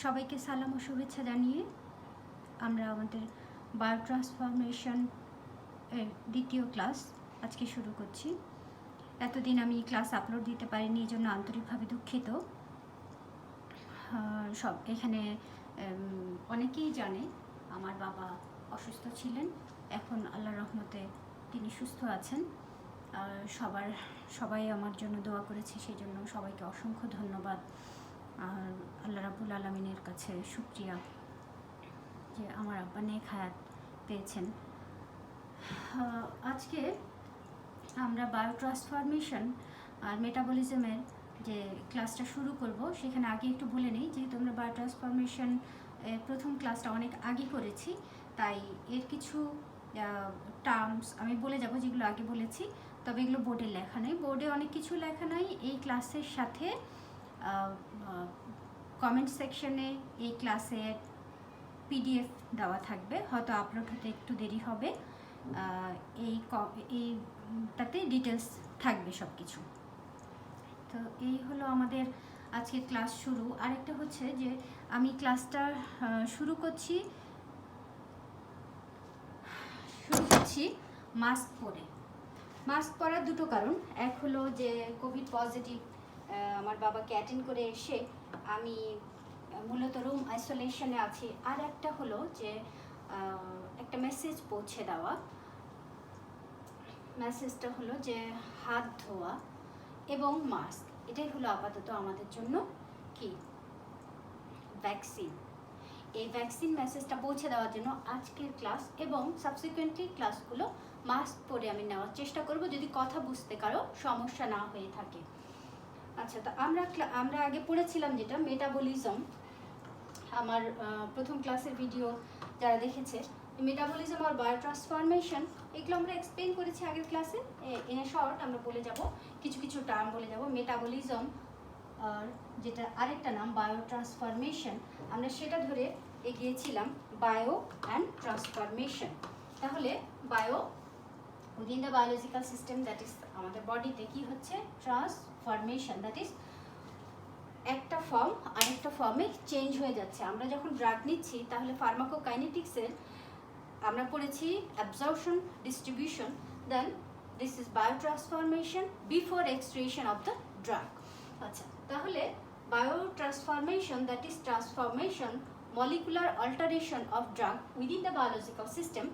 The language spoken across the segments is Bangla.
সবাইকে সালাম ও শুভেচ্ছা জানিয়ে আমরা আমাদের বায়োট্রান্সফরমেশন এর দ্বিতীয় ক্লাস আজকে শুরু করছি। এতদিন আমি ক্লাস আপলোড দিতে পারিনি, এই জন্য আন্তরিকভাবে দুঃখিত। সব এখানে অনেকেই জানে আমার বাবা অসুস্থ ছিলেন, এখন আল্লাহর রহমতে তিনি সুস্থ আছেন। সবাই আমার জন্য দোয়া করেছে, সেই জন্য সবাইকে অসংখ্য ধন্যবাদ। আর আল্লাহ রাব্বুল আলামিনের কাছে শুকরিয়া যে আমার আব্বা নেক হায়াত পেয়েছেন। আজকে আমরা বায়োট্রান্সফরমেশন আর মেটাবলিজমের যে ক্লাসটা শুরু করব, সেখানে আগে একটু বলে নেই, যেহেতু আমরা বায়োট্রান্সফরমেশন প্রথম ক্লাসটা অনেক আগে করেছি, তাই এর কিছু টার্মস আমি বলে যাব যেগুলো আগে বলেছি, তবে এগুলো বোর্ডে লেখা নেই। বোর্ডে অনেক কিছু লেখা নাই। এই ক্লাসের সাথে কমেন্ট সেকশনে এই ক্লাসের পিডিএফ দেওয়া থাকবে, হয়তো আপলোড হতে একটু দেরি হবে। তাতে ডিটেলস থাকবে সব কিছু। তো এই হলো আমাদের আজকের ক্লাস শুরু। আরেকটা হচ্ছে যে আমি ক্লাসটা শুরু করছি মাস্ক পরে। মাস্ক পরার দুটো কারণ। এক হলো যে কোভিড পজিটিভ আমার বাবাকে অ্যাটেন্ড করে এসে আমি মূলত রুম আইসোলেশনে আছি। আর একটা হলো যে একটা মেসেজ পৌঁছে দেওয়া। মেসেজটা হলো যে হাত ধোয়া এবং মাস্ক, এটাই হলো আপাতত আমাদের জন্য কি ভ্যাকসিন। এই ভ্যাকসিন মেসেজটা পৌঁছে দেওয়ার জন্য আজকের ক্লাস এবং সাবসিকুয়েন্টলি ক্লাসগুলো মাস্ক পরে আমি নেওয়ার চেষ্টা করব, যদি কথা বুঝতে কারো সমস্যা না হয়ে থাকে। আচ্ছা, তো আমরা আগে পড়েছিলাম যেটা মেটাবলিজম। আমার প্রথম ক্লাসের ভিডিও যারা দেখেছে, মেটাবলিজম আর বায়োট্রান্সফরমেশন, এগুলো আমরা এক্সপ্লেন করেছি আগের ক্লাসে। ইন এ শর্ট আমরা বলে যাব, কিছু টার্ম বলে যাব। মেটাবলিজম আর যেটা আরেকটা নাম বায়োট্রান্সফরমেশন, আমরা সেটা ধরে এগিয়েছিলাম বায়ো অ্যান্ড ট্রান্সফরমেশন। তাহলে bio within the biological system, that is আমাদের বডিতে কি হচ্ছে ট্রান্সফরমেশন, দ্যাট ইজ একটা ফর্ম আরেকটা ফর্মে চেঞ্জ হয়ে যাচ্ছে। আমরা যখন ড্রাগ নিচ্ছি তাহলে ফার্মাকোকাইনেটিক্সের আমরা পড়েছি absorption, distribution, then this is biotransformation before extraction of the drug. আচ্ছা, তাহলে biotransformation that is transformation, molecular alteration of drug within the biological system.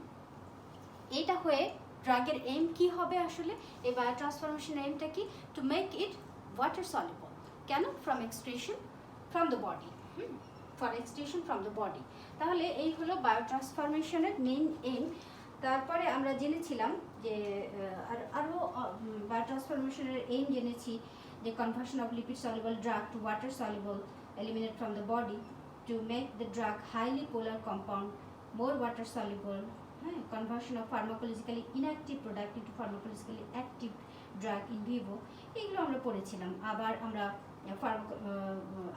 এইটা হয়ে ড্রাগের এইম কি হবে আসলে? এই বায়োট্রান্সফরমেশন এইমটা কি? To make it water soluble. কেন? From excretion from the body, for excretion from the body. তাহলে এই হলো বায়োট্রান্সফরমেশনের মেইন এইম। তারপরে আমরা জেনেছিলাম যে আরও বায়োট্রান্সফরমেশনের এইম জেনেছি যে conversion of lipid soluble drug to water soluble eliminate from the body to make the drug highly polar compound more water soluble, হ্যাঁ, conversion of pharmacologically inactive product into pharmacologically active drug in vivo. এগুলো আমরা পড়েছিলাম। আবার আমরা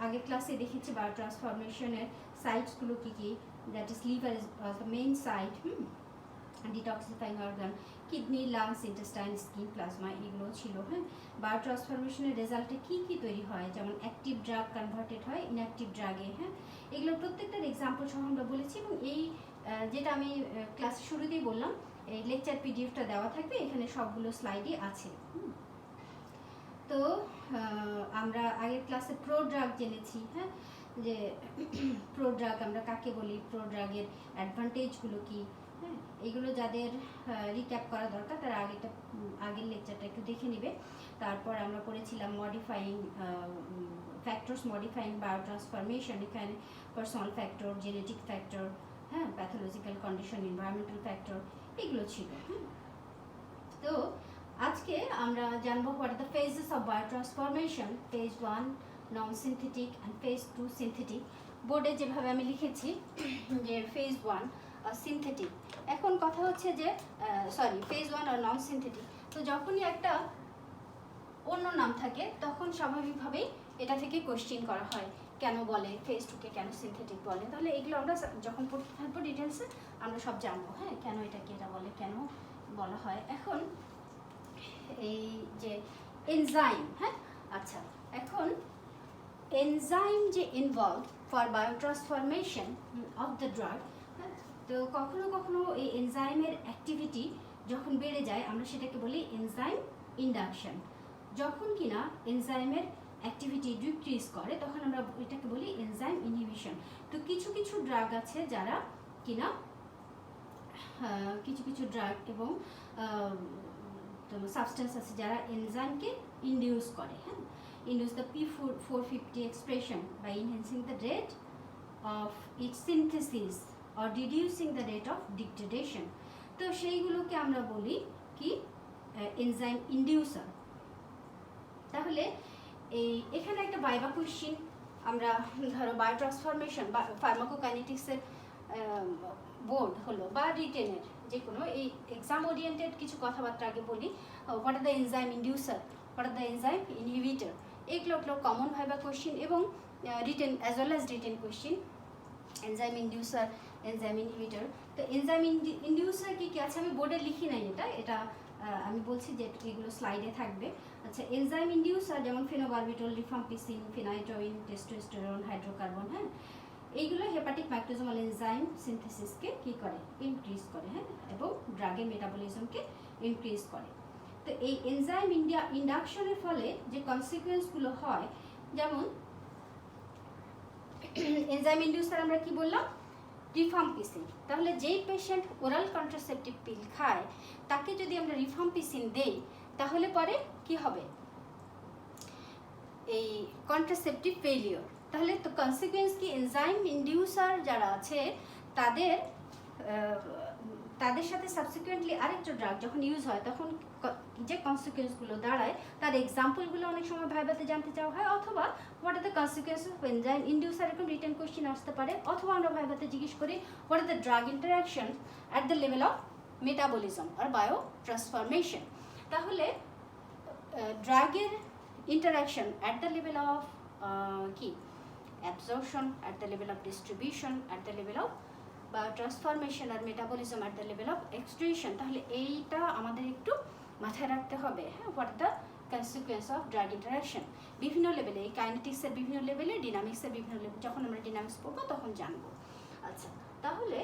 আগের ক্লাসে দেখেছি বায়োট্রান্সফরমেশনের সাইটসগুলো কী কী, that is liver is the main site, detoxifying organ, kidney, lungs, intestine, skin, plasma, এগুলো ছিল। হ্যাঁ, বায়োট্রান্সফরমেশনের রেজাল্টে কী কী তৈরি হয়, যেমন অ্যাক্টিভ ড্রাগ কনভার্টেড হয় ইনঅ্যাক্টিভ ড্রাগে। হ্যাঁ, এগুলো প্রত্যেকটার এক্সাম্পল সহ আমরা বলেছি। এবং এই যেটা আমি ক্লাসের শুরুতেই বললাম, এই লেকচার পিডিএফটা দেওয়া থাকবে, এখানে সবগুলো স্লাইডই আছে। তো আমরা আগের ক্লাসে প্রো ড্রাগ জেনেছি, হ্যাঁ, যে প্রো ড্রাগ আমরা কাকে বলি, প্রো ড্রাগের অ্যাডভান্টেজগুলো কী, হ্যাঁ, এগুলো যাদের রিক্যাপ করা দরকার তারা আগের লেকচারটা একটু দেখে নেবে। তারপর আমরা পড়েছিলাম মডিফাইং ফ্যাক্টরস মডিফাইং বায়োট্রান্সফরমেশন। এখানে পার্সোনাল ফ্যাক্টর, জেনেটিক ফ্যাক্টর, হ্যাঁ, প্যাথোলজিক্যাল কন্ডিশন, এনভায়রনমেন্টাল ফ্যাক্টর, এগুলো ছিল। হ্যাঁ, তো আজকে আমরা জানবো what are the phases of biotransformation, phase 1 non synthetic and phase 2 synthetic. বোর্ডে যেভাবে আমি লিখেছি যে ফেজ 1 সিনথেটিক। এখন কথা হচ্ছে যে ফেজ 1 আর নন সিনথেটিক, তো যখনই একটা অন্য নাম থাকে তখন স্বাভাবিকভাবেই এটা থেকে কোশ্চেন করা হয়, কেন বলে ফেজ 2কে কেন সিনথেটিক বলে। তাহলে এগুলো আমরা যখন পড়তে থাকবো ডিটেলসে আমরা সব জানবো, হ্যাঁ, কেন এটাকে এটা বলে, কেন বলা হয়। এখন এই যে এনজাইম, হ্যাঁ, আচ্ছা, এখন এনজাইম যে involve for biotransformation of the drug, তো কখনো কখনো এই এনজাইমের অ্যাক্টিভিটি যখন বেড়ে যায় আমরা সেটাকে বলি এনজাইম ইন্ডাকশন। যখন কিনা এনজাইমের অ্যাক্টিভিটি ডিক্রিজ করে তখন আমরা এটাকে বলি এনজাইম ইনহিবিশন। তো কিছু কিছু ড্রাগ আছে যারা কিনা কিছু কিছু ড্রাগ এবং সাবস্টেন্স আছে যারা এনজাইমকে ইন্ডিউস করে, হ্যাঁ, induce the P450 expression by enhancing the rate of its synthesis or reducing the rate of degradation। তো সেইগুলোকে আমরা বলি কি এনজাইম ইন্ডিউসার। তাহলে এখানে একটা ভাইভা কোশ্চেন, আমরা ধরো বায়োট্রান্সফরমেশন বা ফার্মাকোকাইনেটিক্সের বোর্ড হলো বা রিটেনের যে কোনো এই এক্সাম ওরিয়েন্টেড কিছু কথাবার্তা আগে বলি। What are the enzyme inducer, what are the enzyme inhibitor, এগুলো কমন ভাইভা কোশ্চেন এবং written as well as written question. Enzyme inducer, enzyme inhibitor. তো এনজাইম ইন্ডিউসার কি কি আছে আমি বোর্ডে লিখি নাই, এটা আমি বলছি যে এগুলো স্লাইডে থাকবে। আচ্ছা, এনজাইম ইন্ডিউসার যেমন ফেনোবারবিটল, রিফাম্পিসিন, ফিনাইটোইন, টেস্টোস্টেরন, হাইড্রোকার্বন, হ্যাঁ, এইগুলো হেপাটিক ম্যাক্রোজোমাল এনজাইম সিনথেসিসকে কি করে, ইনক্রিজ করে, হ্যাঁ, এবং ড্রাগের মেটাবলিজমকে ইনক্রিজ করে। তো এই এনজাইম ইন্ডাকশনের ফলে যে কনসিকুয়েন্সগুলো হয়, যেমন এনজাইম ইন্ডিউসার আমরা কি বললাম, রিফাম্পিসিন। তাহলে যেই পেশেন্ট ওরাল কন্ট্রাসেপটিভ পিল খায় তাকে যদি আমরা রিফাম্পিসিন দেই তাহলে পরে কি হবে, এই কন্ট্রাসেপটিভ ফেলিওর। তাহলে তো কনসিকুয়েন্স কি, এনজাইম ইন্ডিউসার যারা আছে তাদের সাথে সাবসিকুয়েন্টলি আরেকটা ড্রাগ যখন ইউজ হয় তখন যে কনসিকুয়েন্সগুলো দাঁড়ায় তার এক্সাম্পলগুলো অনেক সময় ভাইভাতে জানতে চাওয়া হয়, অথবা what are the consequence of enzyme inducer, এরকম রিটেন কোশ্চেন আসতে পারে, অথবা আমরা ভাইভাতে জিজ্ঞেস করি what are the drug interaction at the level of metabolism আর বায়ো ট্রান্সফরমেশন। তাহলে ড্রাগের interaction at the level of কি absorption, at the level of distribution, at the level of transformation আর metabolism at the level of excretion। তাহলে এইটা আমাদের একটু মাথায় রাখতে হবে, হ্যাঁ, what the consequence of drug interaction বিভিন্ন লেভেলে, এই কাইনেটিক্সের বিভিন্ন লেভেলে, ডিনামিক্সের বিভিন্ন লেভেলে, যখন আমরা ডিনামিক্স পড়বো তখন জানবো। আচ্ছা, তাহলে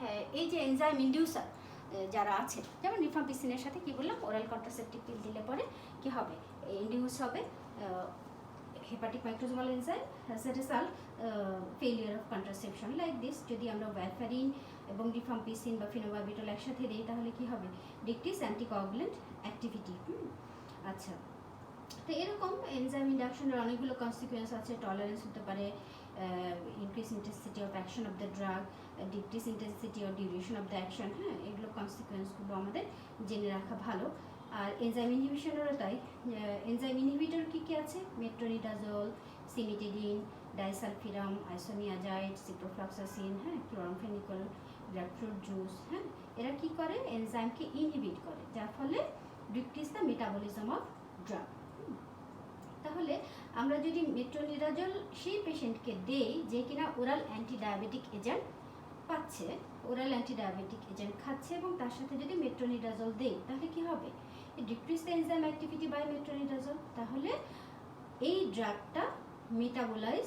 হ্যাঁ, এই যে এনজাইম ইন্ডিউসার যারা আছে, যেমন রিফাম্পিসিনের সাথে কি বললাম, ওরাল কন্ট্রাসেপটিভ পিল দিলে পরে কি হবে, ইন্ডিউস হবে hepatic microsomal enzyme as a result failure of contraception like this। যদি আমরা ওয়ারফারিন এবং রিফাম্পিসিন বা ফেনোবারবিটল একসাথে দিই তাহলে কি হবে, ডিক্রিজ অ্যান্টিকোয়াগুলেন্ট অ্যাক্টিভিটি। আচ্ছা, তো এরকম এনজাইম ইন্ডাকশনের অনেকগুলো কনসিকুয়েন্স আছে, টলারেন্স হতে পারে, increase intensity of action of the drug, decrease intensity or duration of the action, হ্যাঁ, এগুলো কনসিকুয়েন্সগুলো আমাদের জেনে রাখা ভালো। আর এনজাইম ইনহিবিশনেরও তাই, এনজাইম ইনহিবিটর কী কী আছে, মেট্রোনিডাজোল, সিমিটিডিন, ডাইসালফিরাম, আইসোনিয়াজাইড, সিপ্রোফ্লক্সাসিন, হ্যাঁ, ক্লোরামফেনিকল, গ্রেপফ্রুট জুস, হ্যাঁ, এরা কী করে, এনজাইমকে ইনহিবিট করে, যার ফলে decrease the metabolism of drug. তাহলে আমরা যদি মেট্রোনিডাজোল সেই পেশেন্টকে দেই যে কিনা ওরাল অ্যান্টি ডায়াবেটিক এজেন্ট পাচ্ছে, ওরাল অ্যান্টি ডায়াবেটিক এজেন্ট খাচ্ছে, এবং তার সাথে যদি মেট্রোনিডাজোল দেই তাহলে কি হবে, decrease the enzyme activity by metronidazole. তাহলে এই ড্রাগটা মেটাবোলাইজ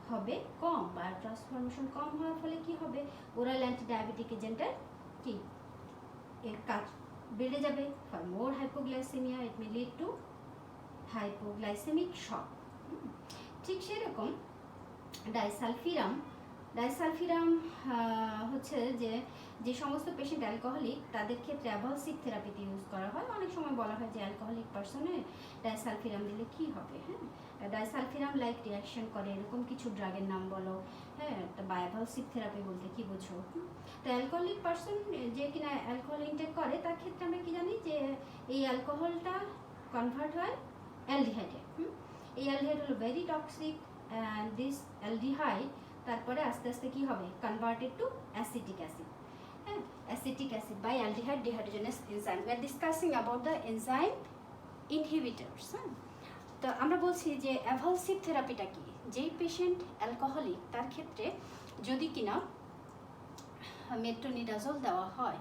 হবে কম, বায়ো ট্রান্সফরমেশন কম হওয়ার ফলে কি হবে, ওরাল অ্যান্টি ডায়াবেটিক এজেন্টের কি এর কাজ বেড়ে যাবে। For more hypoglycemia it may lead to hypoglycemic shock. ঠিক সেরকম ডাইসালফিরাম হচ্ছে যে সমস্ত পেশেন্ট অ্যালকোহলিক তাদের ক্ষেত্রে অ্যাভালসিভ থেরাপিতে ইউজ করা হয়। অনেক সময় বলা হয় যে অ্যালকোহলিক পার্সনে ডাইসালফিরাম দিলে কি হবে, হ্যাঁ, ডাইসালফিরাম লাইক রিয়াকশন করে এরকম কিছু ড্রাগের নাম বলো, হ্যাঁ, বা অ্যাভালসিভ থেরাপি বলতে কি বোঝো। তো অ্যালকোহলিক পার্সন যে কিনা অ্যালকোহল ইনটেক করে তার ক্ষেত্রে আমরা কি জানি যে এই অ্যালকোহলটা কনভার্ট হয় অ্যালডিহাইডে। এই অ্যালডিহাইড হলো very toxic, and this aldehyde তারপরে আস্তে আস্তে কি হবে, কনভার্টেড টু অ্যাসিটিক অ্যাসিড, হ্যাঁ, acetic acid by aldehyde dehydrogenase enzyme. We are discussing about the enzyme inhibitors. হ্যাঁ, তো আমরা বলছি যে অ্যাভালসিভ থেরাপিটা কি, যেই পেশেন্ট অ্যালকোহলিক তার ক্ষেত্রে যদি কিনা মেট্রোনিডাজোল দেওয়া হয়,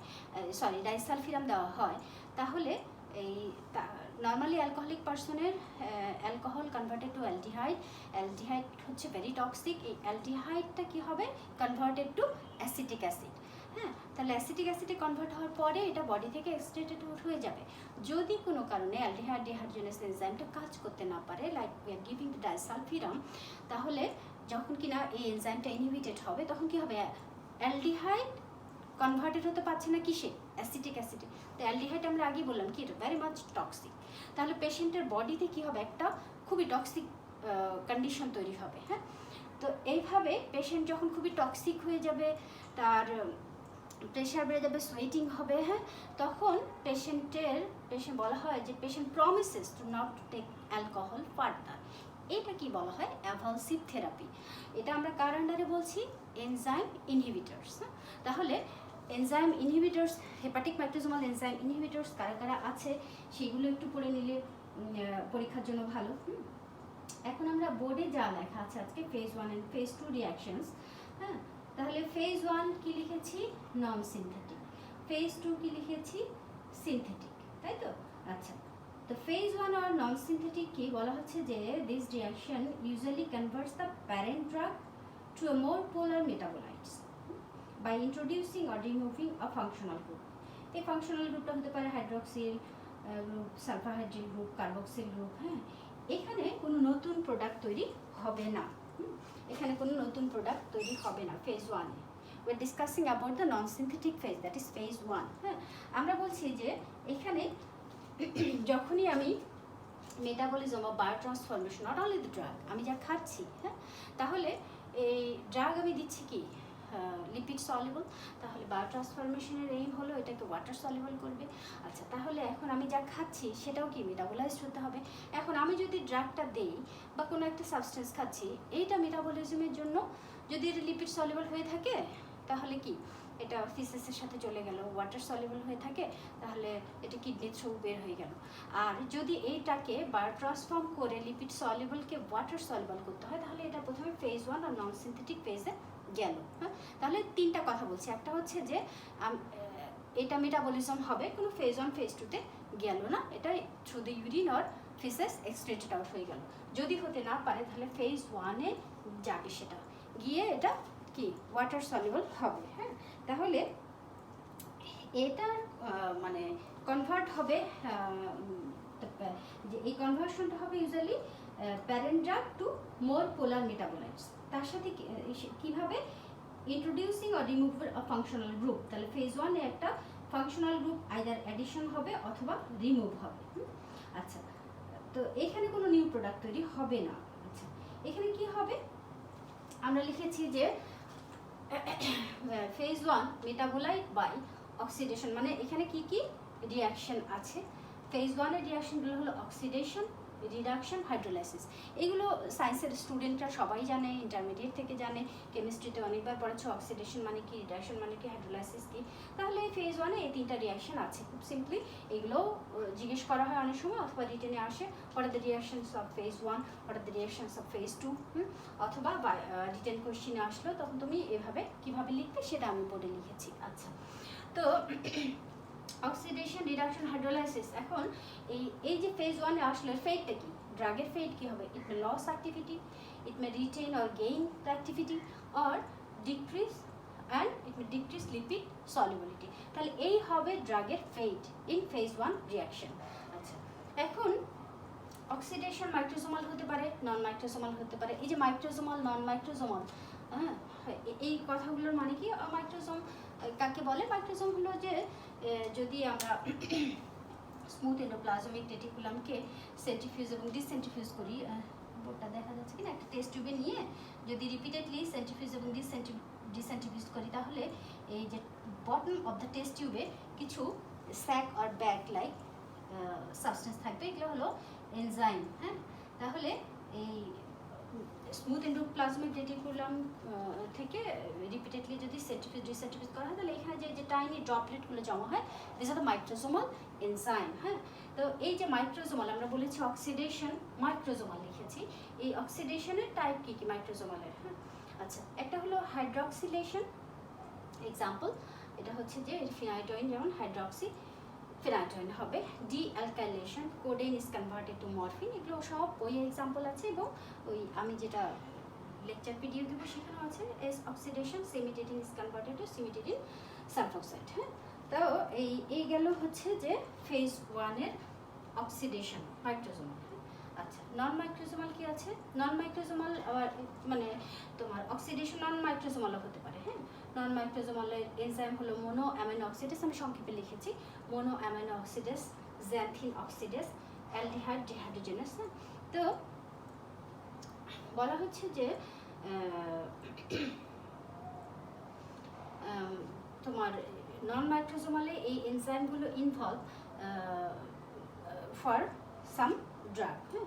ডাইসালফিরাম দেওয়া হয়, তাহলে এই নর্মালি অ্যালকোহলিক পার্সনের alcohol converted to aldehyde, aldehyde হচ্ছে ভেরি টক্সিক। এই অ্যালডিহাইডটা কী হবে, কনভার্টেড টু অ্যাসিটিক অ্যাসিড। হ্যাঁ, তাহলে অ্যাসিটিক অ্যাসিডে কনভার্ট হওয়ার পরে এটা বডি থেকে এক্সট্রেটেড আউট হয়ে যাবে। যদি কোনো কারণে অ্যালডিহাইড ডিহাইড্রোজেনেস এনজাইমটা কাজ করতে না পারে, like we are giving the disulfiram, তাহলে যখন কিনা এই এনজাইমটা ইনহিবিটেড হবে তখন কি হবে, অ্যালডিহাইড কনভার্টেড হতে পারছে না কিসে, অ্যাসিটিক অ্যাসিডে। তো অ্যালডিহাইড আমরা আগেই বললাম কি এটা ভেরি মাচ টক্সিক। তাহলে পেশেন্টের বডিতে কি হবে, একটা খুবই টক্সিক কন্ডিশন তৈরি হবে। হ্যাঁ, তো এইভাবে পেশেন্ট যখন খুবই টক্সিক হয়ে যাবে, তার প্রেশার বেড়ে যাবে, সোয়েটিং হবে, হ্যাঁ, তখন পেশেন্ট বলা হয় যে patient promises to not take alcohol further. এটা কি বলা হয়, অ্যাভালসিভ থেরাপি। এটা আমরা কার আন্ডারে বলছি, এনজাইম ইনহিবিটার্স। তাহলে enzyme inhibitors, hepatic microsomal enzyme inhibitors কারা কারা আছে সেগুলো একটু পড়ে নিলে পরীক্ষার জন্য ভালো। এখন আমরা বোর্ডে যা লেখা আছে আজকে, ফেজ 1 এন্ড ফেজ 2 রিঅ্যাকশনস। হ্যাঁ, তাহলে ফেজ 1 কি লিখেছি, নন সিনথেটিক। ফেজ 2 কি লিখেছি, সিনথেটিক, তাই তো? আচ্ছা, তো ফেজ 1 আর নন সিনথেটিক কি বলা হচ্ছে যে this reaction usually converts the parent drug to a more polar metabolites by introducing or removing a functional group. এই ফাংশনাল গ্রুপটা হতে পারে hydroxyl group, sulfhydryl group, carboxyl group. হ্যাঁ, এখানে কোনো নতুন প্রোডাক্ট তৈরি হবে না, এখানে কোনো নতুন প্রোডাক্ট তৈরি হবে না phase 1 A. We are discussing about the non synthetic phase, that is phase 1। হ্যাঁ, আমরা বলছি যে এখানে যখনই আমি মেটাবলিজম বা bio transformation, not only the drug, আমি যা খাচ্ছি, হ্যাঁ, তাহলে এই ড্রাগ আমি দিচ্ছি কি লিপিড সলিবল, তাহলে বায়ো ট্রান্সফরমেশনের এইম হলো এটাকে ওয়াটার সলিবল করবে। আচ্ছা, তাহলে এখন আমি যা খাচ্ছি সেটাও কি মেটাবলাইজড হতে হবে। এখন আমি যদি ড্রাগটা দেই বা কোনো একটা সাবস্টেন্স খাচ্ছি, এইটা মেটাবলিজমের জন্য যদি এটা লিপিড সলিবল হয়ে থাকে তাহলে কি এটা ফিসেসের সাথে চলে গেল, ওয়াটার সলিবল হয়ে থাকে তাহলে এটা কিডনি থ্রু বের হয়ে গেল। আর যদি এইটাকে বায়ো ট্রান্সফর্ম করে লিপিড সলিবলকে ওয়াটার সলিবল করতে হয় তাহলে এটা প্রথমে ফেজ 1 আর নন সিনথেটিক ফেজে গেল। হ্যাঁ, তাহলে তিনটা কথা বলছি, একটা হচ্ছে যে এটা মেটাবলিজম হবে, কোনো ফেজ 1 ফেজ 2 তে গেল না, এটা through the urine or ফিসেস excreted out হয়ে গেল। যদি হতে না পারে তাহলে ফেজ 1 এ যাবে, সেটা গিয়ে এটা কি ওয়াটার সলিবল হবে। হ্যাঁ, তাহলে এটা মানে কনভার্ট হবে, যে এই কনভার্সনটা হবে ইউজুয়ালি প্যারেন্ট ড্রাগ টু মোর পোলার মেটাবোলাইটস। তার সাথে কিভাবে, introducing or remove a functional group. তাহলে ফেজ 1 এ একটা ফাংশনাল গ্রুপ আইদার অ্যাডিশন হবে অথবা রিমুভ হবে। আচ্ছা, তো এখানে কোনো নিউ প্রোডাক্ট তৈরি হবে না। আচ্ছা, এখানে কি হবে, আমরা লিখেছি যে ফেজ 1 মেটাবোলাইট বাই অক্সিডেশন, মানে এখানে কি কি রিঅ্যাকশন আছে। ফেজ 1 এর রিঅ্যাকশনগুলো হলো অক্সিডেশন, রিডাকশন, হাইড্রোলাইসিস। এগুলো সায়েন্সের স্টুডেন্টরা সবাই জানে, ইন্টারমিডিয়েট থেকে জানে, কেমিস্ট্রিতে অনেকবার পড়াচ্ছে অক্সিডেশন মানে কি, রিডাকশন মানে কি, হাইড্রোলাইসিস কি। তাহলে ফেজ 1 এ এই তিনটা রিঅ্যাকশন আছে, খুব সিম্পলি এগুলো জিজ্ঞেস করা হয় অনেক সময়, অথবা রিটেনে আসে what are the reactions of phase 1, what are the reactions of phase 2, অথবা রিটেন কোশ্চিনে আসলো তখন তুমি এভাবে কিভাবে লিখবে সেটা আমি বোর্ডে লিখেছি। আচ্ছা, তো অক্সিডেশন, রিডাকশন, হাইড্রোলাইসিস। এখন এই যে ফেজ 1 এ আসলে ফেটটা কি, ড্রাগের ফেট কি হবে, it may loss activity, it may retain or gain the activity or decrease and it may decrease lipid solubility. তাহলে এই হবে ড্রাগের ফেট ইন ফেজ 1 রিঅ্যাকশন। আচ্ছা, এখন অক্সিডেশন মাইক্রোজোমাল হতে পারে, নন মাইক্রোজোমাল হতে পারে। এই যে মাইক্রোজোমাল, নন মাইক্রোজোমাল, হ্যাঁ, এই কথাগুলোর মানে কি, মাইক্রোজোম কাকে বলে, মাইক্রোজোম হলো যে যদি আমরা স্মুথ এন্ডোপ্লাজমিক রেটিকুলামকে সেন্ট্রিফিউজ এবং ডিসেন্ট্রিফিউজ করি, বোর্ডটা দেখা যাচ্ছে কিনা, একটা টেস্ট টিউবে নিয়ে যদি রিপিটেডলি সেন্ট্রিফিউজ এবং ডিসেন্ট্রিফিউজ করি তাহলে এই যে বটম অফ দ্য টেস্ট টিউবে কিছু sac or bag like substance থাকবে, এগুলো হলো এনজাইম। হ্যাঁ, তাহলে এই স্মুথ এন্ডোপ্লাজমিক রেটিকুলাম থেকে রিপিটেডলি যদি সেন্ট্রিফিউজ ডিসেন্ট্রিফিউজ করা হয় তাহলে এখানে যে টাইনি ড্রপলেটগুলো জমা হয়, this are the microsomal enzyme. হ্যাঁ, তো এই যে মাইক্রোজোমাল, আমরা বলেছি অক্সিডেশন, মাইক্রোজোমাল লিখেছি। এই অক্সিডেশনের টাইপ কি কি মাইক্রোজোমালের? হ্যাঁ, আচ্ছা, একটা হলো হাইড্রক্সিলেশন, এক্সাম্পল এটা হচ্ছে যে ফিনাইডোইন যেমন হাইড্রক্সি ফিনাইটোইন হবে। D alkylation, codeine is converted two morphine. এগুলো সব ওই এক্সাম্পল আছে এবং ওই আমি যেটা লেকচার পিডিএফ দেবো সেখানেও আছে। S oxidation, cimetidine is converted to cimetidine sulfoxide. হ্যাঁ, তো এই গেল হচ্ছে যে ফেজ 1 এর অক্সিডেশন মাইক্রোজোমাল। আচ্ছা, নন মাইক্রোজোমাল কি আছে? নন মাইক্রোজোমাল মানে তোমার অক্সিডেশন নন মাইক্রোজোমালও হতে পারে। হ্যাঁ, নন মাইক্রোজোমালের এনজাইম হলো মোনো অ্যামাইনো অক্সিডেস, আমি সংক্ষেপে লিখেছি mono amino oxidase, xanthine oxidase, aldehyde dehydrogenase. তো বলা হচ্ছে যে তোমার নন মাইক্রোজোমালে এই এনজাইমগুলো ইনভলভ ফর সাম ড্রাগ। হ্যাঁ,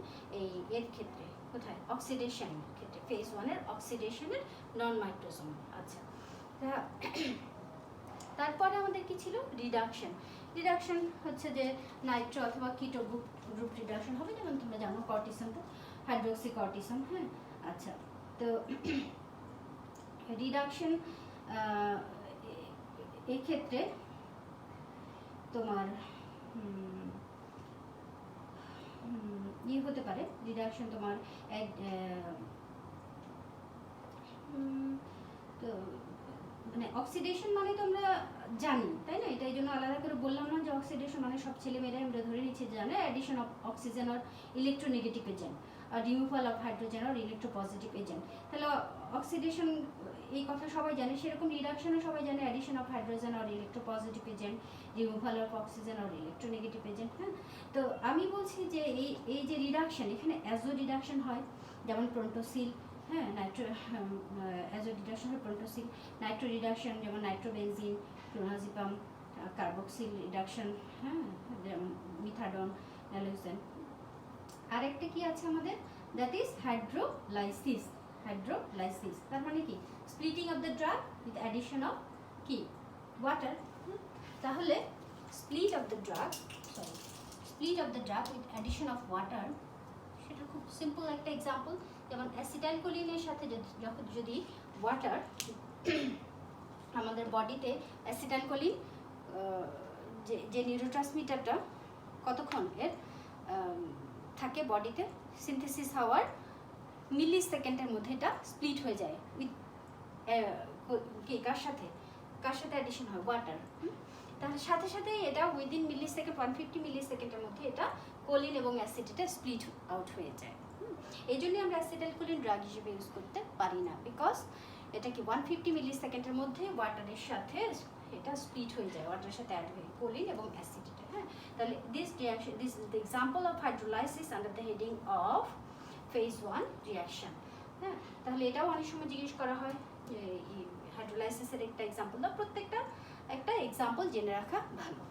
এর ক্ষেত্রে কোথায়? অক্সিডেশনের ক্ষেত্রে, ফেজ 1 এর অক্সিডেশনের নন মাইক্রোজোমাল। আচ্ছা, তারপরে আমাদের কি ছিল? রিডাকশন। রিডাকশন হচ্ছে যে নাইট্রো অথবা কিটো গ্রুপ রিডাকশন হবে, যেমন তোমরা জানো কর্টিসন টু হাইড্রোক্সি কর্টিসন। হ্যাঁ, আচ্ছা, তো রিডাকশন এক্ষেত্রে তোমার ইয়ে হতে পারে, রিডাকশন তোমার তো মানে অক্সিডেশন মানে তোমরা জানি, তাই না? এটা এই জন্য আলাদা করে বললাম না যে অক্সিডেশন মানে সব ছেলেমেয়েরা আমরা ধরে নিচ্ছি জানে। Addition of oxygen or electronegative agent আর removal of hydrogen or electropositive agent. তাহলে অক্সিডেশন এই কথা সবাই জানে, সেরকম রিডাকশনও সবাই জানে, addition of hydrogen or electropositive agent, removal of oxygen or electronegative agent. হ্যাঁ, তো আমি বলছি যে এই যে রিডাকশন, এখানে অ্যাজো রিডাকশন হয়, যেমন প্রোটোসিল। হ্যাঁ, নাইট্রো অ্যাজো রিডাকশন হয় প্রোটোসিল। নাইট্রো রিডাকশন যেমন নাইট্রোবেনজিন, ক্লোনাজিপাম, কার্বক্সিল রিডাকশন, হ্যাঁ, যেমন মিথাডন, ন্যালোক্সেন। আরেকটা কি আছে আমাদের? That is hydrolysis. হাইড্রোলাইসিস তার মানে কি? Splitting of the drug with addition of কি? ওয়াটার। তাহলে split of the drug with addition of water, সেটা খুব সিম্পল একটা এক্সাম্পল। যেমন অ্যাসিটাইলকোলিনের সাথে যদি ওয়াটার আমাদের বডিতে অ্যাসিটাইলকোলিন যে নিউরোট্রান্সমিটারটা কতক্ষণ এর থাকে বডিতে, সিনথেসিস হওয়ার মিলি সেকেন্ডের মধ্যে এটা স্প্লিট হয়ে যায় উইথ কার সাথে অ্যাডিশন হয়? ওয়াটার। তাহলে সাথে সাথে এটা উইদিন মিলি সেকেন্ড 150 মিলি সেকেন্ডের মধ্যে এটা কোলিন এবং অ্যাসিড স্প্লিট আউট হয়ে যায়। এই জন্যই আমরা অ্যাসিটাইলকোলিন ড্রাগ হিসেবে ইউজ করতে পারি না, বিকজ এটা কি 150 মিলি সেকেন্ডের মধ্যে ওয়াটারের সাথে এটা স্প্লিট হয়ে যায়, ওয়াটারের সাথে অ্যাড হয়ে কোলিন এবং অ্যাসিড। হ্যাঁ, তাহলে this is the example of hydrolysis under the heading of phase 1 reaction. হ্যাঁ, তাহলে এটাও অনেক সময় জিজ্ঞেস করা হয় যে হাইড্রোলাইসিসের একটা এক্সাম্পল দাও। প্রত্যেকটা একটা এক্সাম্পল জেনে রাখা ভালো।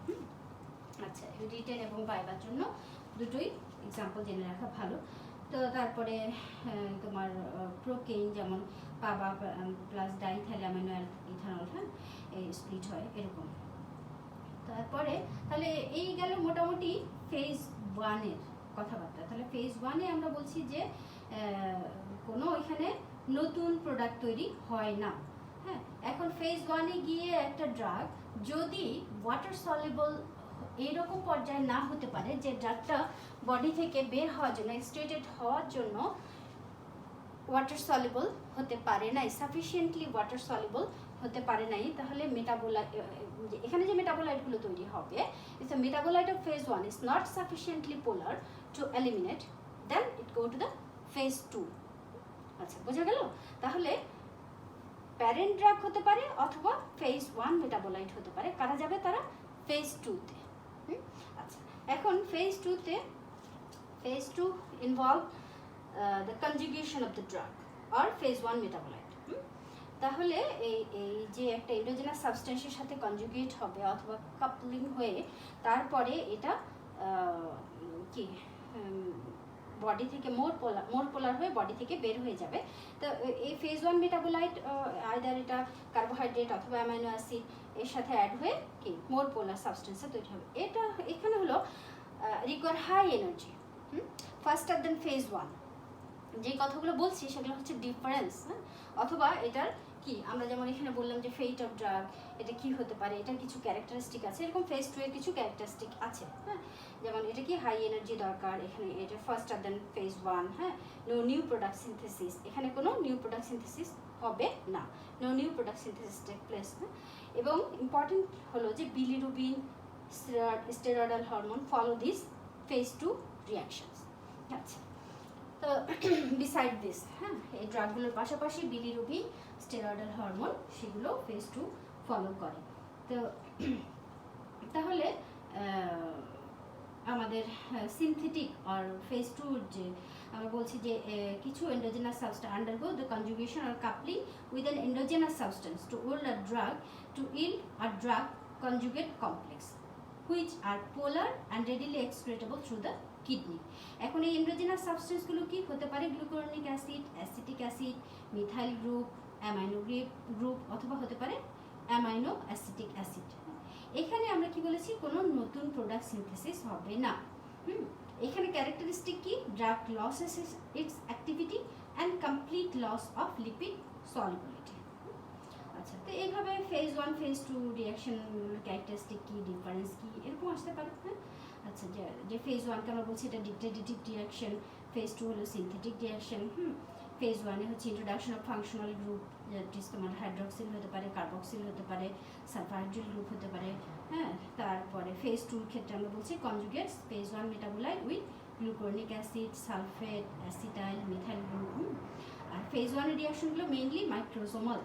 আচ্ছা, রিটেন এবং ভাইবার জন্য দুটোই এক্সাম্পল জেনে রাখা ভালো। তো তারপরে তোমার প্রোকেইন যেমন পাবা প্লাস ডাইথ্যালামাইনো ইথানল, হ্যাঁ, এই স্প্লিট হয় এরকম। তারপরে তাহলে এই গেল মোটামুটি ফেজ 1 এর কথাবার্তা। তাহলে ফেজ 1 এ আমরা বলছি যে কোনো এখানে নতুন প্রোডাক্ট তৈরি হয় না। হ্যাঁ, এখন ফেজ 1 এ গিয়ে একটা ড্রাগ যদি ওয়াটার সলিবল এইরকম পর্যায়ে না হতে পারে যে ড্রাগটা বডি থেকে বের হওয়ার জন্য, এক্সট্রেটেড হওয়ার জন্য ওয়াটার সলিবল হতে পারে নাই, সাফিসিয়েন্টলি ওয়াটার সলিবল হতে পারে নাই, তাহলে মেটাবোলাইট, এখানে যে মেটাবোলাইটগুলো তৈরি হবে, if the metabolite of phase 1 is not sufficiently polar to eliminate, then it go to the phase 2. আচ্ছা, বোঝা গেল? তাহলে প্যারেন্ট ড্রাগ হতে পারে অথবা ফেজ 1 মেটাবোলাইট হতে পারে। কারা যাবে? তারা ফেজ 2 তে। আচ্ছা, এখন ফেজ 2 তে phase 2 involve the conjugation of the drug or phase 1 metabolite. তাহলে এই যে একটা এন্ডোজেনাস সাবস্টেন্সের সাথে কনজুগেট হবে অথবা কাপলিং হয়ে তারপরে এটা কি বডি থেকে মোর পোলার হয়ে বডি থেকে বের হয়ে যাবে। তো এই ফেজ 1 মেটাবোলাইট আইদার এটা কার্বোহাইড্রেট অথবা অ্যামাইনো অ্যাসিড এর সাথে অ্যাড হয়ে কি মোর পোলার সাবস্টেন্সে তৈরি হবে। এটা এখানে হলো রিকোয়ার হাই এনার্জি ফাস্টার দেন ফেজ 1। যে কথাগুলো বলছি সেগুলো হচ্ছে ডিফারেন্স, অথবা এটার কি আমরা যেমন এখানে বললাম যে ফেট অফ ড্রাগ, এটা কি হতে পারে, এটার কিছু ক্যারেক্টারিস্টিক আছে, এরকম ফেজ 2 এর কিছু ক্যারেক্টারিস্টিক আছে। হ্যাঁ, যেমন এটা কি হাই এনার্জি দরকার, এখানে এটা ফার্স্টার দেন ফেজ 1। হ্যাঁ, নো নিউ প্রোডাক্ট সিনথেসিস, এখানে কোনো নিউ প্রোডাক্ট সিনথেসিস হবে না, no new product synthesis take place. এবং ইম্পর্টেন্ট হলো যে bilirubin, steroidal hormone follow this phase 2 reactions. আচ্ছা, তো বিসাইড দিস, হ্যাঁ, এই ড্রাগগুলোর পাশাপাশি বিলিরুবিন, স্টেরয়েডাল হরমোন সেগুলো ফেজ 2 ফলো করে। তো তাহলে আমাদের সিনথেটিক আর ফেজ 2 যে আমরা বলছি যে কিছু endogenous substance undergo the conjugation আর coupling with an endogenous substance to yield a drug to yield a drug conjugate complex which are polar and readily excretable through the kidney. এখন এই এন্ডোজেনাস সাবস্টেন্সগুলো কি হতে পারে? Glucuronic acid, acetic acid, methyl group, amino group অথবা হতে পারে অ্যামাইনো অ্যাসিটিক অ্যাসিড। এখানে আমরা কি বলেছি, কোনো নতুন প্রোডাক্ট সিনথেসিস হবে না। এখানে ক্যারেক্টারিস্টিক কি? Drug loses its activity and complete loss of lipid solubility. আচ্ছা, তো এইভাবে ফেজ 1 ফেজ 2 রিয়াকশন ক্যারেক্টারিস্টিক কি, ডিফারেন্স কি, এরকম আসতে পারে। হ্যাঁ, আচ্ছা, যে ফেজ 1কে আমরা বলছি এটা ডিগ্রেডেটিভ রিয়াকশন, ফেজ 2 হলো সিনথেটিক রিয়াকশন। ফেজ 1 হচ্ছে ইন্ট্রোডাকশন অফ ফাংশনাল গ্রুপ, যেটি তোমার হাইড্রোক্সিল হতে পারে, কার্বক্সিল হতে পারে, সালফাইড্রিল গ্রুপ হতে পারে। হ্যাঁ, তারপরে ফেজ 2 ক্ষেত্রে আমরা বলছি conjugates, phase 1 metabolite with glucuronic acid, sulphate, acetyl, methyl group. আর ফেজ 1 এর রিয়াকশনগুলো মেইনলি মাইক্রোজোমাল।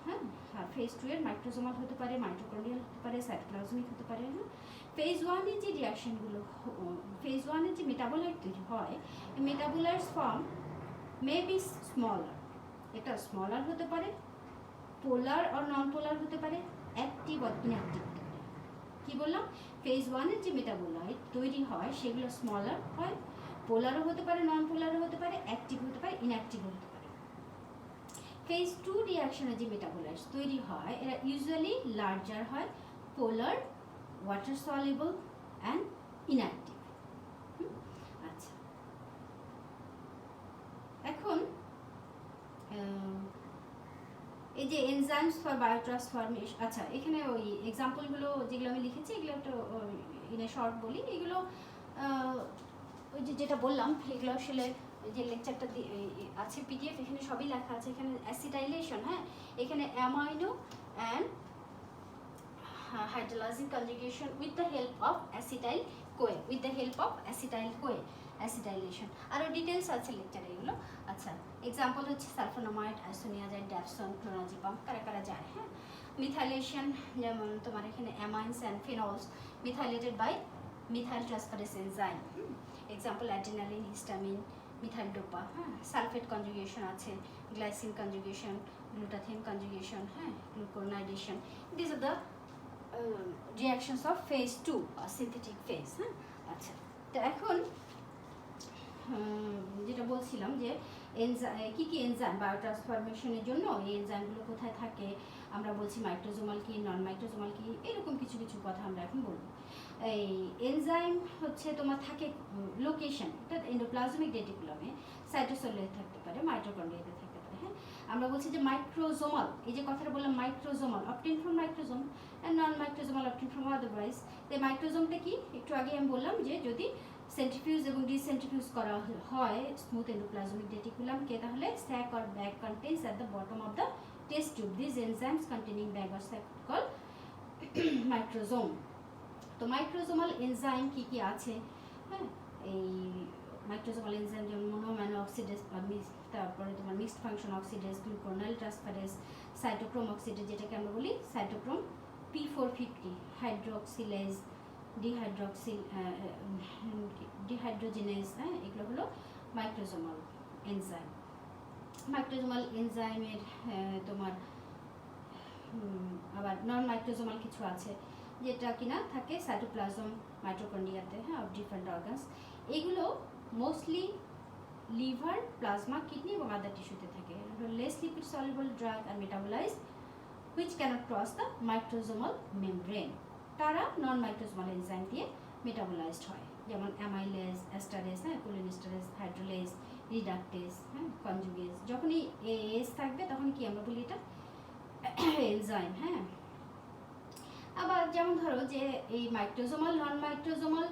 হ্যাঁ, আর ফেজ 2 এর মাইক্রোজোমাল হতে পারে, মাইটোকন্ড্রিয়াল হতে পারে, সাইটোপ্লাজমিক হতে পারে। হ্যাঁ, ফেজ 1 এর যে রিয়াকশনগুলো, ফেজ 1 এর যে মেটাবোলাইট তৈরি হয়, এই metabolites form may be smaller, এটা স্মলার হতে পারে, পোলার আর নন পোলার হতে পারে, অ্যাক্টিভ আর ইনঅ্যাক্টিভ হতে পারে। কি বললাম? ফেজ 1 এর যে মেটাবোলাইট তৈরি হয় সেগুলো স্মলার হয়, পোলারও হতে পারে, নন পোলারও হতে পারে, অ্যাক্টিভ হতে পারে, ইনঅ্যাক্টিভ হতে পারে। ফেজ 2 রিয়াকশনে যে মেটাবোলাইটস তৈরি হয় এরা ইউজুয়ালি লার্জার হয়, পোলার, ওয়াটার সলিবল অ্যান্ড ইনঅ্যাক্টিভ। আচ্ছা, এখন এই যে এনজাইমস ফর বায়োট্রান্সফরমেশন, আচ্ছা এখানে ওই এক্সাম্পলগুলো যেগুলো আমি লিখেছি এগুলো একটু ইনে শর্ট বলি। এগুলো ওই যেটা বললাম এগুলো আসলে যে লেকচারটা আছে পিডিএফ, এখানে সবই লেখা আছে। এখানে অ্যাসিটাইলেশন, হ্যাঁ, এখানে amino and hydrolyzing conjugation with the help of acetyl-CoA, acetylation. আরও ডিটেলস আছে লেকচারে এগুলো। আচ্ছা, এক্সাম্পল হচ্ছে সালফোনামাইড, আইসোনিয়াজাইড, ড্যাপসন, ক্লোনাজিপাম, কারা যায়। হ্যাঁ, মিথাইলেশন, যেমন তোমার এখানে amines and phenols methylated by methyl transferase enzyme. Example adrenaline, histamine, methyl dopa. হ্যাঁ, সালফেট কনজুগেশন আছে, গ্লাইসিন কনজুগেশন, গ্লুটাথিন কনজুগেশন, হ্যাঁ, glucuronidation. This are the reactions of phase 2 or synthetic phase। হ্যাঁ, আচ্ছা, তো এখন যেটা বলছিলাম যে কি কি এনজাইম বায়োট্রান্সফরমেশনের জন্য, এই এনজাইমগুলো কোথায় থাকে, আমরা বলছি মাইক্রোজোমাল কি, নন মাইক্রোজোমাল কি, এরকম কিছু কিছু কথা আমরা এখন বলবো। এই এনজাইম হচ্ছে তোমার থাকে লোকেশন, এটা এন্ডোপ্লাজমিক রেটিকুলামে, সাইটোসোলে থাকতে পারে, মাইটোকন্ড্রিয়াতে থাকতে পারে। হ্যাঁ, আমরা বলছি যে মাইক্রোজোমাল, এই যে কথাটা বললাম microsomal, obtain from microsome, and non-microsomal obtained from otherwise। the মাইক্রোজোমটা কি একটু আগে আমি বললাম যে যদি সেন্ট্রিফিউজ এবং ডিসেন্ট্রিফিউজ করা হয় স্মুথ এন্ডোপ্লাজমিক রেটিকুলামকে, তাহলে sac or bag contains at the bottom of the test tube these enzymes containing bag or sac called মাইক্রোজোম। তো মাইক্রোজোমাল এনজাইম কি কি আছে? হ্যাঁ, এই মাইক্রোজোমাল এনজাইম যেমন মোনোঅ্যামাইনো অক্সিডেজ, তারপরে তোমার mixed function oxidase, glucuronyl transferase, cytochrome oxidase যেটাকে আমরা বলি সাইটোক্রোম P450, হাইড্রোক্সিলেজ, ডিহাইড্রোজেনেজ। হ্যাঁ, এগুলো হলো মাইক্রোজোমাল এনজাইম। মাইক্রোজোমাল এনজাইমের তোমার আবার নন মাইক্রোজোমাল কিছু আছে যেটা কিনা থাকে সাইটোপ্লাজম, মাইটোকন্ড্রিয়াতে, হ্যাঁ, অফ ডিফারেন্ট অর্গানস। এগুলো মোস্টলি লিভার, প্লাজমা, কিডনি এবং আদার টিস্যুতে থাকে। Less lipid soluble drug are metabolized which cannot cross the microsomal membrane, তারা নন মাইক্রোজোমাল এনজাইম দিয়ে মেটাবোলাইজড হয়। যেমন অ্যামাইলেজ, অ্যাস্টারেজ, হ্যাঁ, কোলিনেস্টারেজ, হাইড্রোলেজ, রিডাকটেজ, হ্যাঁ, কনজুগেজ। যখনই এস থাকবে তখন কি আমরা বলি এটা এনজাইম। হ্যাঁ, আবার যেমন ধরো যে এই মাইক্রোজোমাল নন মাইক্রোজোমাল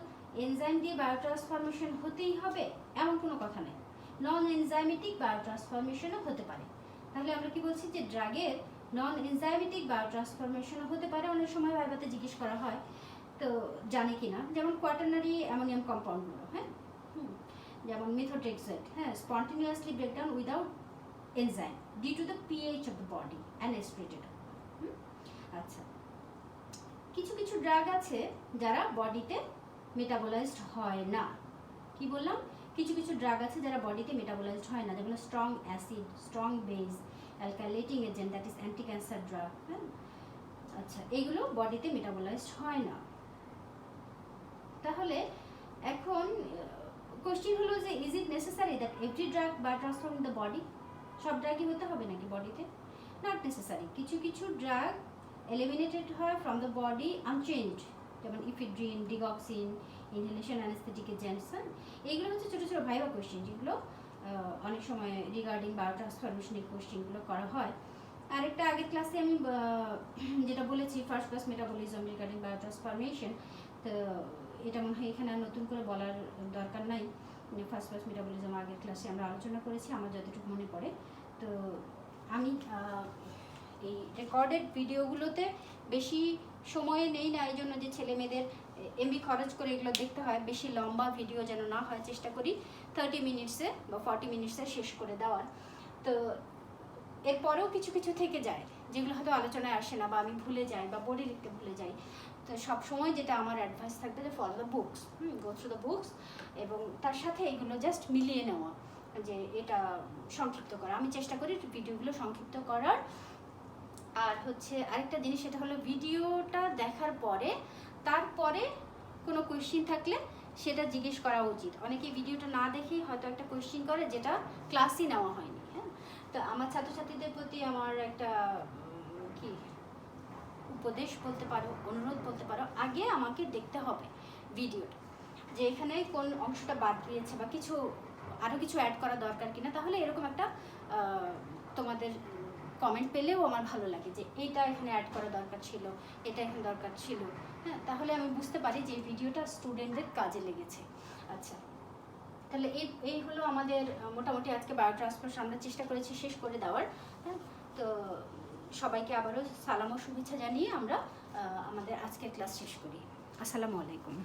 এনজাইম দিয়ে বায়োট্রান্সফরমেশন হতেই হবে এমন কোনো কথা নেই, নন এনজাইমেটিক বায়োট্রান্সফরমেশনও হতে পারে। তাহলে আমরা কি বলছি যে ড্রাগের নন এনজাইমেটিক বায়োট্রান্সফরমেশনও হতে পারে। অনেক সময় ভাইভাতে জিজ্ঞেস করা হয়, তো জানে কি না, যেমন কোয়াটারনারি অ্যামোনিয়াম কম্পাউন্ডগুলো, হ্যাঁ, যেমন মেথোট্রেক্সেট, হ্যাঁ, spontaneously break down without enzyme due to the pH of the body and aspirated. আচ্ছা, কিছু কিছু ড্রাগ আছে যারা বডিতে মেটাবোলাইজড হয় না। কি বললাম? কিছু কিছু ড্রাগ আছে যারা বডিতে মেটাবোলাইজড হয় না, যেমন strong acid, strong base, alkylating agent, that is anti cancer drug. হ্যাঁ, আচ্ছা, এইগুলো বডিতে মেটাবোলাইজড হয় না। তাহলে এখন কোশ্চেন হলো যে is it necessary that every drug biotransform in the body? সব ড্রাগই হতে হবে নাকি বডিতে? Not necessary. কিছু কিছু ড্রাগ এলিমিনেটেড হয় ফ্রম দ্য বডি আনচেঞ্জড, যেমন ephedrine, digoxin, inhalation anaesthetic agents. এইগুলো হচ্ছে ছোটো ছোটো ভাইভা কোশ্চেন, যেগুলো অনেক সময় রিগার্ডিং বায়োট্রান্সফরমেশনের কোশ্চেনগুলো করা হয়। আরেকটা আগের ক্লাসে আমি যেটা বলেছি first class metabolism regarding biotransformation, তো এটা মনে হয় এখানে আর নতুন করে বলার দরকার নাই। ফার্স্ট ক্লাস মেটাবলিজম আগের ক্লাসে আমরা আলোচনা করেছি আমার যতটুকু মনে পড়ে। তো আমি এই রেকর্ডেড ভিডিওগুলোতে বেশি সময় নেই না, এই জন্য যে ছেলে মেয়েদের এমবি খরচ করে এগুলো দেখতে হয়, বেশি লম্বা ভিডিও যেন না হয়, চেষ্টা করি 30 মিনিটসে বা 40 মিনিটসে শেষ করে দেওয়ার। তো এরপরেও কিছু কিছু থেকে যায় যেগুলো হয়তো আলোচনায় আসে না, বা আমি ভুলে যাই, বা বোর্ডে লিখতে ভুলে যাই। তো সবসময় যেটা আমার অ্যাডভাইস থাকবে যে follow the books, go through the books, এবং তার সাথে এগুলো জাস্ট মিলিয়ে নেওয়া, যে এটা সংক্ষিপ্ত করা। আমি চেষ্টা করি ভিডিওগুলো সংক্ষিপ্ত করার। আর হচ্ছে আরেকটা জিনিস, সেটা হলো ভিডিওটা দেখার পরে তারপরে কোনো কোয়েশ্চিন থাকলে সেটা জিজ্ঞেস করা উচিত। অনেকে ভিডিওটা না দেখেই হয়তো একটা কোয়েশ্চিন করে যেটা ক্লাসই নেওয়া হয়নি। হ্যাঁ, তো আমার ছাত্রছাত্রীদের প্রতি আমার একটা কি উপদেশ বলতে পারো, অনুরোধ বলতে পারো, আগে আমাকে দেখতে হবে ভিডিওটা, যে এখানে কোন অংশটা বাদ দিয়েছে বা কিছু আরও কিছু অ্যাড করা দরকার কিনা। তাহলে এরকম একটা তোমাদের কমেন্ট পেলেও আমার ভালো লাগে যে এইটা এখানে অ্যাড করা দরকার ছিল, এটা এখানে দরকার ছিল। হ্যাঁ, তাহলে আমি বুঝতে পারি যে এই ভিডিওটা স্টুডেন্টদের কাজে লেগেছে। আচ্ছা, তাহলে এই হলো আমাদের মোটামুটি আজকে বায়োট্রান্সফার আমরা চেষ্টা করেছি শেষ করে দেওয়ার। হ্যাঁ, তো সবাইকে আবারও সালাম ও শুভেচ্ছা জানিয়ে আমরা আমাদের আজকের ক্লাস শেষ করি। আসসালামু আলাইকুম।